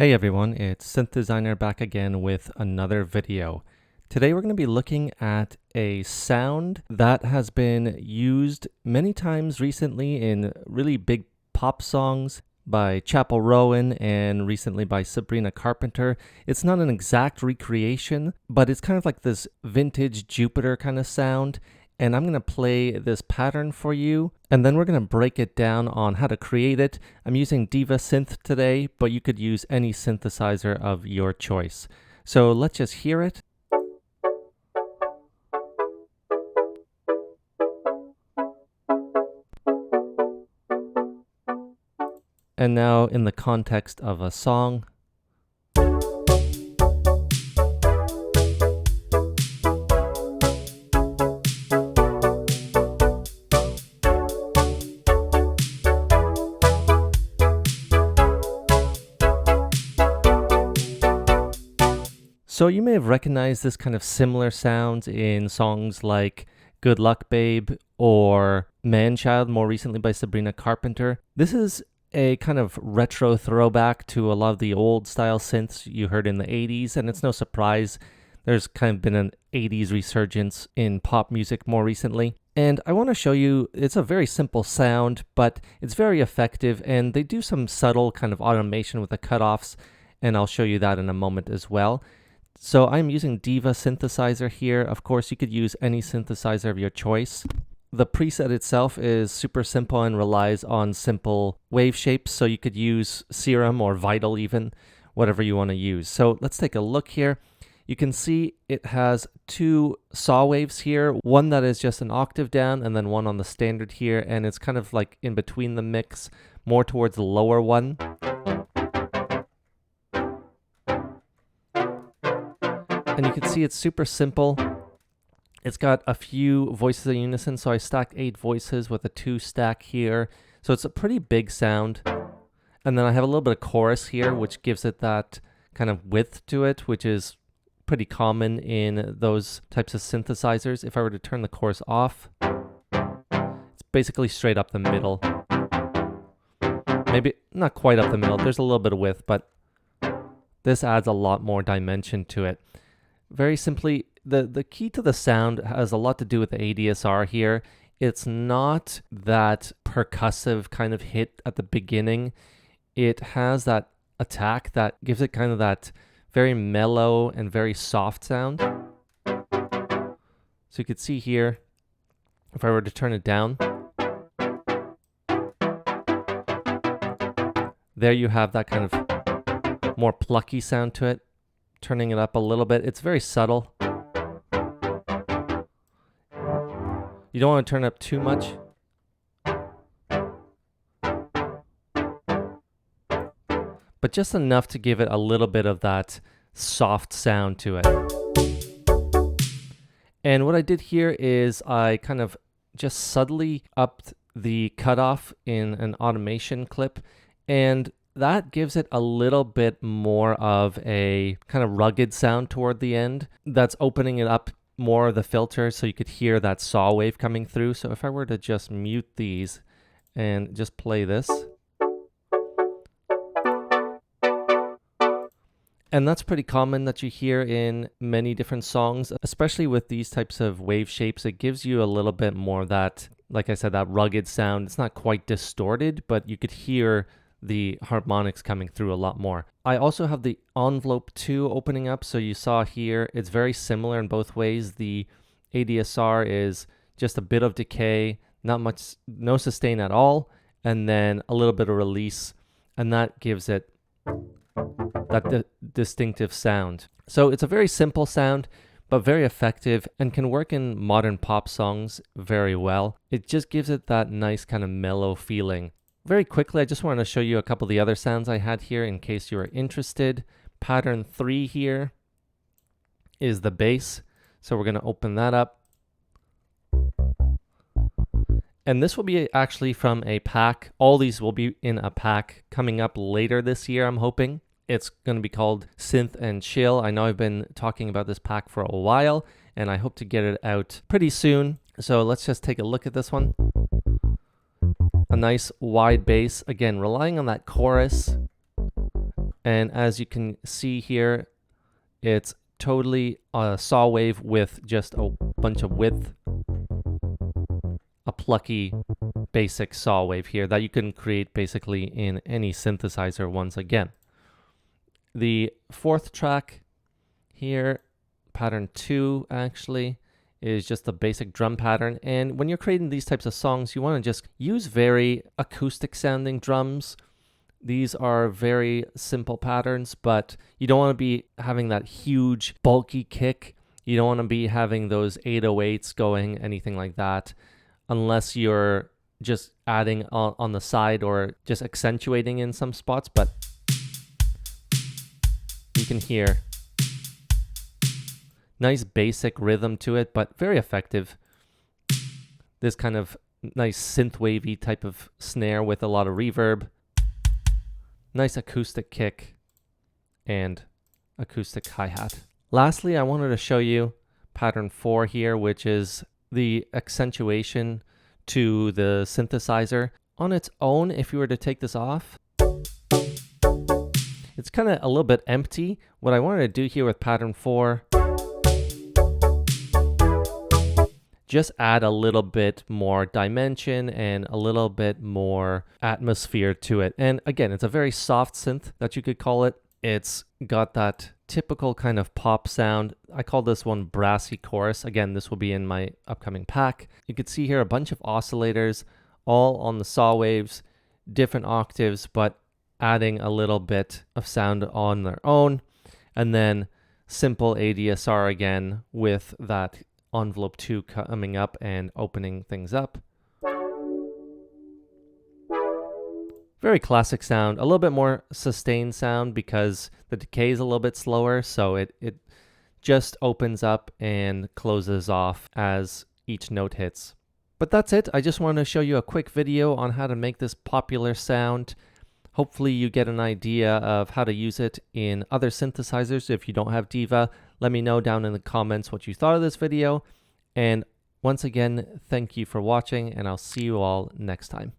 Hey everyone, it's Synth Designer back again with another video. Today we're going to be looking at a sound that has been used many times recently in really big pop songs by Chapel Rowan and recently by Sabrina Carpenter. It's not an exact recreation, but it's kind of like this vintage Jupiter kind of sound. And I'm going to play this pattern for you, and then we're going to break it down on how to create it. I'm using Diva Synth today, but you could use any synthesizer of your choice. So let's just hear it. And now in the context of a song. So you may have recognized this kind of similar sounds in songs like Good Luck Babe or Manchild, more recently by Sabrina Carpenter. This is a kind of retro throwback to a lot of the old style synths you heard in the 80s, and it's no surprise. There's kind of been an 80s resurgence in pop music more recently. And I want to show you, it's a very simple sound, but it's very effective, and they do some subtle kind of automation with the cutoffs, and I'll show you that in a moment as well. So I'm using Diva synthesizer here. Of course, you could use any synthesizer of your choice. The preset itself is super simple and relies on simple wave shapes, so you could use Serum or Vital even, whatever you want to use. So let's take a look here. You can see it has two saw waves here, one that is just an octave down and then one on the standard here, and it's kind of like in between the mix, more towards the lower one. And you can see it's super simple. It's got a few voices in unison, so I stacked 8 voices with a 2 stack here. So it's a pretty big sound. And then I have a little bit of chorus here, which gives it that kind of width to it, which is pretty common in those types of synthesizers. If I were to turn the chorus off, it's basically straight up the middle. Maybe not quite up the middle. There's a little bit of width, but this adds a lot more dimension to it. Very simply, the key to the sound has a lot to do with the ADSR here. It's not that percussive kind of hit at the beginning. It has that attack that gives it kind of that very mellow and very soft sound. So you could see here, if I were to turn it down, there you have that kind of more plucky sound to it. Turning it up a little bit, it's very subtle. You don't want to turn it up too much. But just enough to give it a little bit of that soft sound to it. And what I did here is I kind of just subtly upped the cutoff in an automation clip, and that gives it a little bit more of a kind of rugged sound toward the end. That's opening it up more of the filter so you could hear that saw wave coming through. So if I were to just mute these and just play this. And that's pretty common that you hear in many different songs, especially with these types of wave shapes. It gives you a little bit more of that, like I said, that rugged sound. It's not quite distorted, but you could hear the harmonics coming through a lot more. I also have the envelope 2 opening up, so you saw here it's very similar in both ways. The ADSR is just a bit of decay, not much, no sustain at all, and then a little bit of release, and that gives it that distinctive sound. So it's a very simple sound, but very effective and can work in modern pop songs very well. It just gives it that nice kind of mellow feeling. Very quickly, I just wanted to show you a couple of the other sounds I had here in case you were interested. Pattern 3 here is the bass. So we're going to open that up. And this will be actually from a pack. All these will be in a pack coming up later this year, I'm hoping. It's going to be called Synth and Chill. I know I've been talking about this pack for a while, and I hope to get it out pretty soon. So let's just take a look at this one. A nice wide bass, again, relying on that chorus And as you can see here, it's totally a saw wave with just a bunch of width. A plucky basic saw wave here that you can create basically in any synthesizer once again. The fourth track here, pattern 2 actually, is just a basic drum pattern. And when you're creating these types of songs, you want to just use very acoustic sounding drums. These are very simple patterns, but you don't want to be having that huge bulky kick. You don't want to be having those 808s going, anything like that, unless you're just adding on the side or just accentuating in some spots. But you can hear nice basic rhythm to it, but very effective. This kind of nice synth wavy type of snare with a lot of reverb. Nice acoustic kick and acoustic hi-hat. Lastly, I wanted to show you pattern 4 here, which is the accentuation to the synthesizer. On its own, if you were to take this off, it's kind of a little bit empty. What I wanted to do here with pattern 4, just add a little bit more dimension and a little bit more atmosphere to it. And again, it's a very soft synth that you could call it. It's got that typical kind of pop sound. I call this one brassy chorus. Again, this will be in my upcoming pack. You can see here a bunch of oscillators, all on the saw waves, different octaves, but adding a little bit of sound on their own. And then simple ADSR again with that envelope 2 coming up and opening things up. Very classic sound, a little bit more sustained sound because the decay is a little bit slower, so it just opens up and closes off as each note hits. But that's it. I just wanted to show you a quick video on how to make this popular sound. Hopefully you get an idea of how to use it in other synthesizers. If you don't have Diva, let me know down in the comments what you thought of this video. And once again, thank you for watching, and I'll see you all next time.